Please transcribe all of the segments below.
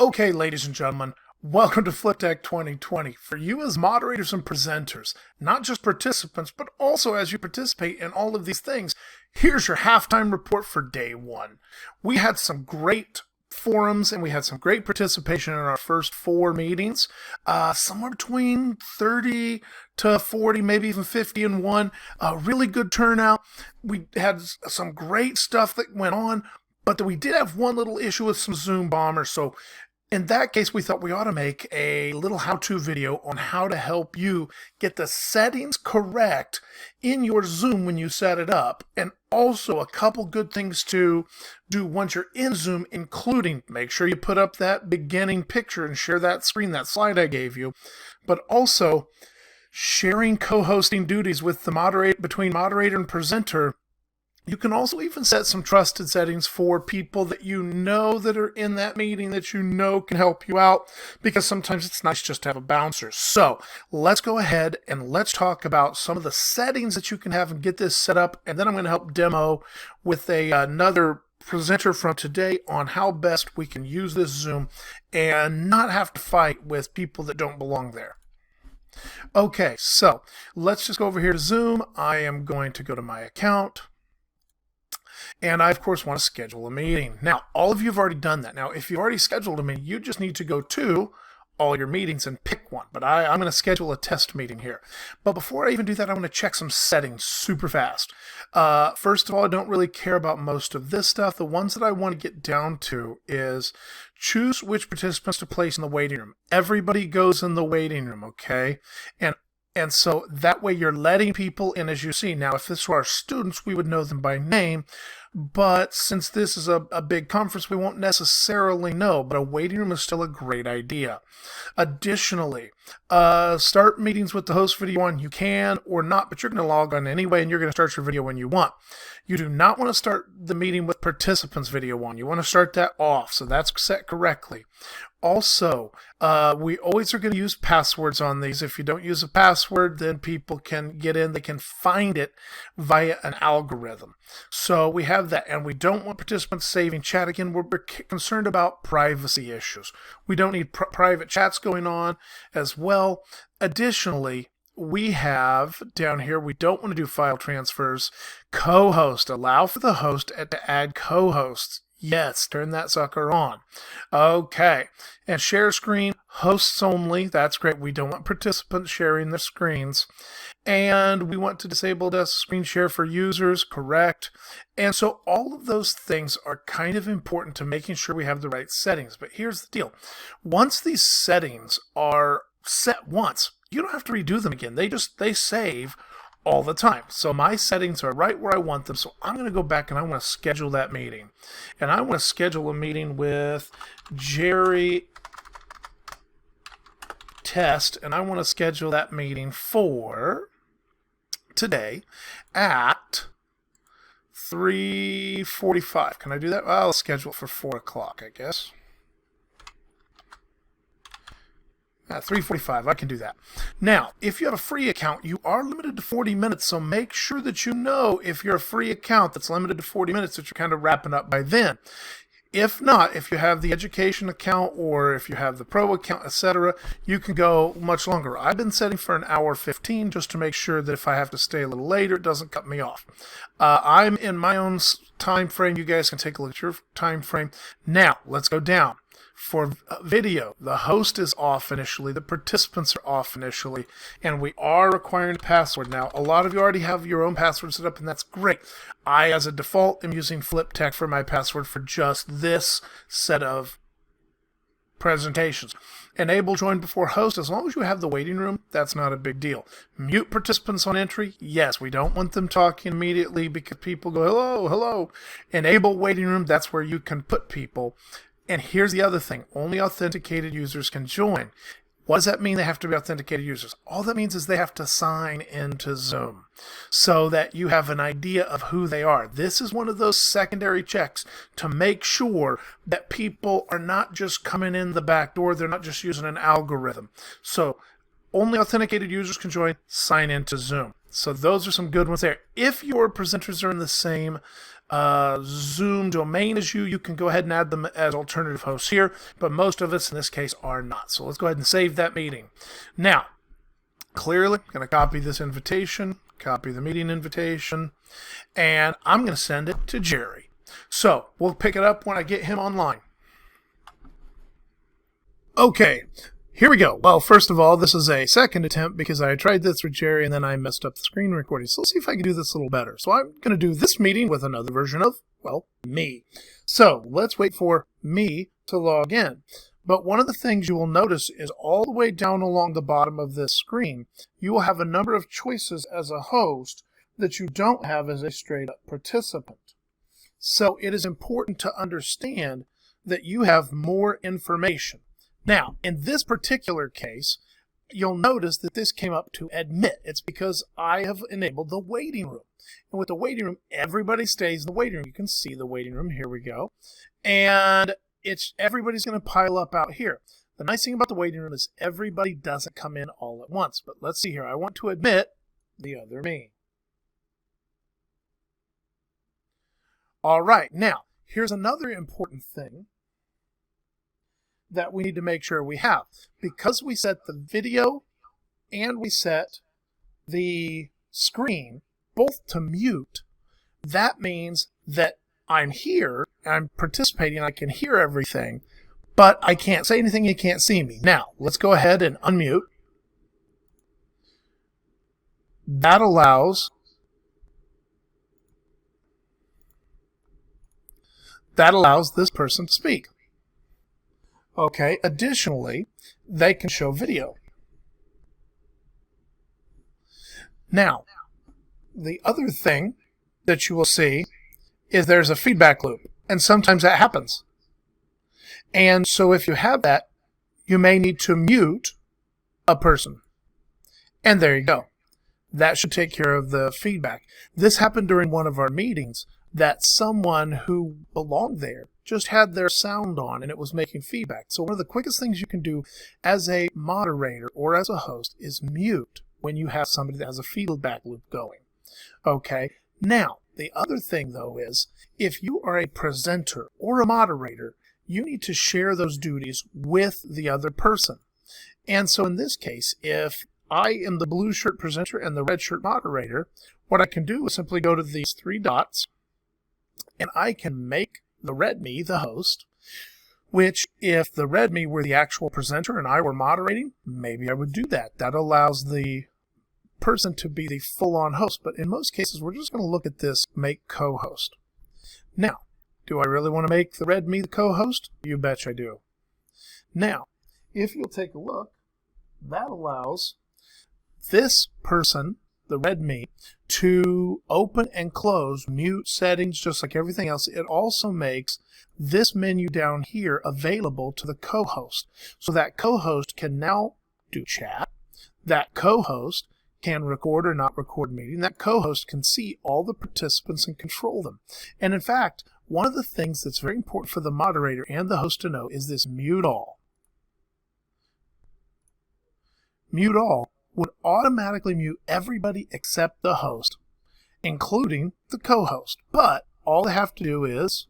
Okay, ladies and gentlemen, welcome to Fliptech 2020. For you as moderators and presenters, not just participants, but also as you participate in all of these things, here's your halftime report for day one. We had some great forums and we had some great participation in our first 4 meetings, somewhere between 30 to 40, maybe even 50 in one. Really good turnout. We had some great stuff that went on, but we did have one little issue with some Zoom bombers. So in that case, we thought we ought to make a little how-to video on how to help you get the settings correct in your Zoom when you set it up. And also a couple good things to do once you're in Zoom, including make sure you put up that beginning picture and share that screen, that slide I gave you. But also sharing co-hosting duties with the between moderator and presenter. You can also even set some trusted settings for people that you know that are in that meeting that you know can help you out, because sometimes it's nice just to have a bouncer. So let's go ahead and let's talk about some of the settings that you can have and get this set up. And then I'm going to help demo with another presenter from today on how best we can use this Zoom and not have to fight with people that don't belong there. Okay, so let's just go over here to Zoom. I am going to go to my account. And I, of course, want to schedule a meeting. Now, all of you have already done that. Now, if you've already scheduled a meeting, you just need to go to all your meetings and pick one. But I'm going to schedule a test meeting here. But before I even do that, I want to check some settings super fast. First of all, I don't really care about most of this stuff. The ones that I want to get down to is choose which participants to place in the waiting room. Everybody goes in the waiting room, okay? And so that way you're letting people in, as you see. Now, if this were our students, we would know them by name. But since this is a big conference, we won't necessarily know. But a waiting room is still a great idea. Additionally, start meetings with the host video on. You can or not, but you're going to log on anyway, and you're going to start your video when you want. You do not want to start the meeting with participants video on. You want to start that off, so that's set correctly. Also, we always are going to use passwords on these. If you don't use a password, then people can get in. They can find it via an algorithm. So we have that, and we don't want participants saving chat. Again, we're concerned about privacy issues. We don't need private chats going on as well. Additionally, we have down here, we don't want to do file transfers. Co-host, allow for the host to add co-hosts. Yes, turn that sucker on. Okay, and share screen, hosts only. That's great. We don't want participants sharing their screens. And we want to disable desk screen share for users, correct. And so all of those things are kind of important to making sure we have the right settings. But here's the deal. Once these settings are set once, you don't have to redo them again. They save all the time. So my settings are right where I want them. So I'm going to go back and I want to schedule that meeting. And I want to schedule a meeting with Jerry Test. And I want to schedule that meeting for today at 3:45. Can I do that? I'll schedule it for 4 o'clock, I guess. 3:45, I can do that. Now, if you have a free account, you are limited to 40 minutes, so make sure that you know if you're a free account that's limited to 40 minutes that you're kind of wrapping up by then. If not, if you have the education account or if you have the pro account, etc., you can go much longer. I've been setting for an hour 15 just to make sure that if I have to stay a little later, it doesn't cut me off. I'm in my own time frame. You guys can take a look at your time frame. Now, let's go down. For video, the host is off initially, the participants are off initially, and we are requiring a password. Now, a lot of you already have your own password set up, and that's great. I, as a default, am using Fliptech for my password for just this set of presentations. Enable join before host. As long as you have the waiting room, that's not a big deal. Mute participants on entry. Yes, we don't want them talking immediately because people go, hello, hello. Enable waiting room. That's where you can put people. And here's the other thing. Only authenticated users can join. What does that mean they have to be authenticated users? All that means is they have to sign into Zoom so that you have an idea of who they are. This is one of those secondary checks to make sure that people are not just coming in the back door. They're not just using an algorithm. So only authenticated users can join, sign into Zoom. So those are some good ones there. If your presenters are in the same Zoom domain is you can go ahead and add them as alternative hosts here, but most of us in this case are not. So let's go ahead and save that meeting. Now, clearly, I'm going to copy this invitation, copy the meeting invitation, and I'm going to send it to Jerry. So we'll pick it up when I get him online. Okay, here we go. Well, first of all, this is a second attempt because I tried this with Jerry and then I messed up the screen recording. So let's see if I can do this a little better. So I'm going to do this meeting with another version of, well, me. So let's wait for me to log in. But one of the things you will notice is all the way down along the bottom of this screen, you will have a number of choices as a host that you don't have as a straight-up participant. So it is important to understand that you have more information. Now, in this particular case, you'll notice that this came up to admit. It's because I have enabled the waiting room. And with the waiting room, everybody stays in the waiting room. You can see the waiting room. Here we go. And everybody's going to pile up out here. The nice thing about the waiting room is everybody doesn't come in all at once. But let's see here. I want to admit the other me. All right. Now, here's another important thing that we need to make sure we have. Because we set the video and we set the screen both to mute, that means that I'm here, I'm participating, I can hear everything, but I can't say anything, you can't see me. Now, let's go ahead and unmute. That allows this person to speak. Okay, additionally, they can show video. Now, the other thing that you will see is there's a feedback loop, and sometimes that happens. And so if you have that, you may need to mute a person. And there you go. That should take care of the feedback. This happened during one of our meetings, that someone who belonged there just had their sound on and it was making feedback. So one of the quickest things you can do as a moderator or as a host is mute when you have somebody that has a feedback loop going. Okay, now the other thing though is if you are a presenter or a moderator, you need to share those duties with the other person. And so in this case, if I am the blue shirt presenter and the red shirt moderator, what I can do is simply go to these three dots and I can make the red me the host, which if the red me were the actual presenter and I were moderating, maybe I would do that. That allows the person to be the full-on host. But in most cases, we're just going to look at this make co-host. Now, do I really want to make the red me the co-host? You betcha I do. Now, if you'll take a look, that allows this person, the red me, to open and close mute settings just like everything else. It also makes this menu down here available to the co-host. So that co-host can now do chat. That co-host can record or not record meeting. That co-host can see all the participants and control them. And in fact, one of the things that's very important for the moderator and the host to know is this mute all. Mute all would automatically mute everybody except the host, including the co-host. But all they have to do is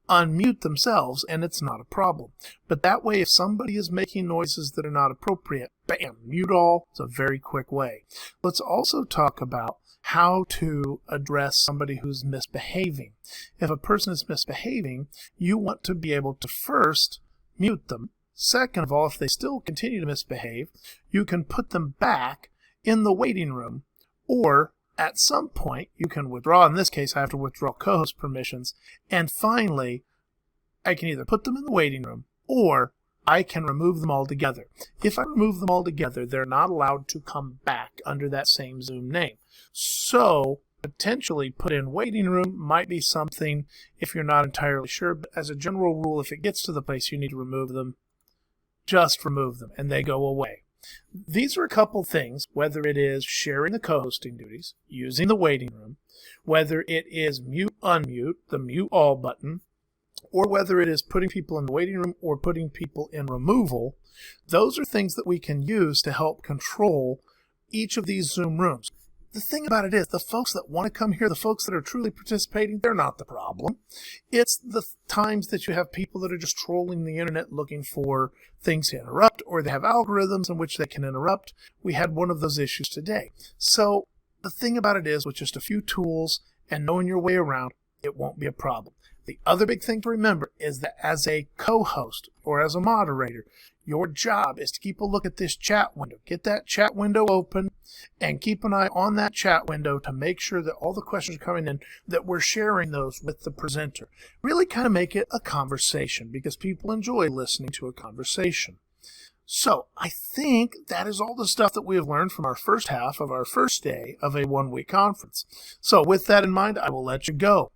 unmute themselves, and it's not a problem. But that way, if somebody is making noises that are not appropriate, bam, mute all. It's a very quick way. Let's also talk about how to address somebody who's misbehaving. If a person is misbehaving, you want to be able to first mute them. Second of all, if they still continue to misbehave, you can put them back in the waiting room, or at some point you can withdraw. In this case, I have to withdraw co-host permissions. And finally, I can either put them in the waiting room or I can remove them altogether. If I remove them altogether, they're not allowed to come back under that same Zoom name. So potentially put in waiting room might be something if you're not entirely sure. But as a general rule, if it gets to the place you need to remove them, just remove them and they go away. These are a couple things, whether it is sharing the co-hosting duties, using the waiting room, whether it is mute, unmute, the mute all button, or whether it is putting people in the waiting room or putting people in removal. Those are things that we can use to help control each of these Zoom rooms. the thing about it is, the folks that want to come here, the folks that are truly participating, they're not the problem. It's the times that you have people that are just trolling the internet looking for things to interrupt, or they have algorithms in which they can interrupt. We had one of those issues today. So the thing about it is, with just a few tools and knowing your way around, it won't be a problem. The other big thing to remember is that as a co-host or as a moderator, your job is to keep a look at this chat window. Get that chat window open and keep an eye on that chat window to make sure that all the questions are coming in, that we're sharing those with the presenter. Really kind of make it a conversation, because people enjoy listening to a conversation. So I think that is all the stuff that we have learned from our first half of our first day of a one-week conference. So with that in mind, I will let you go.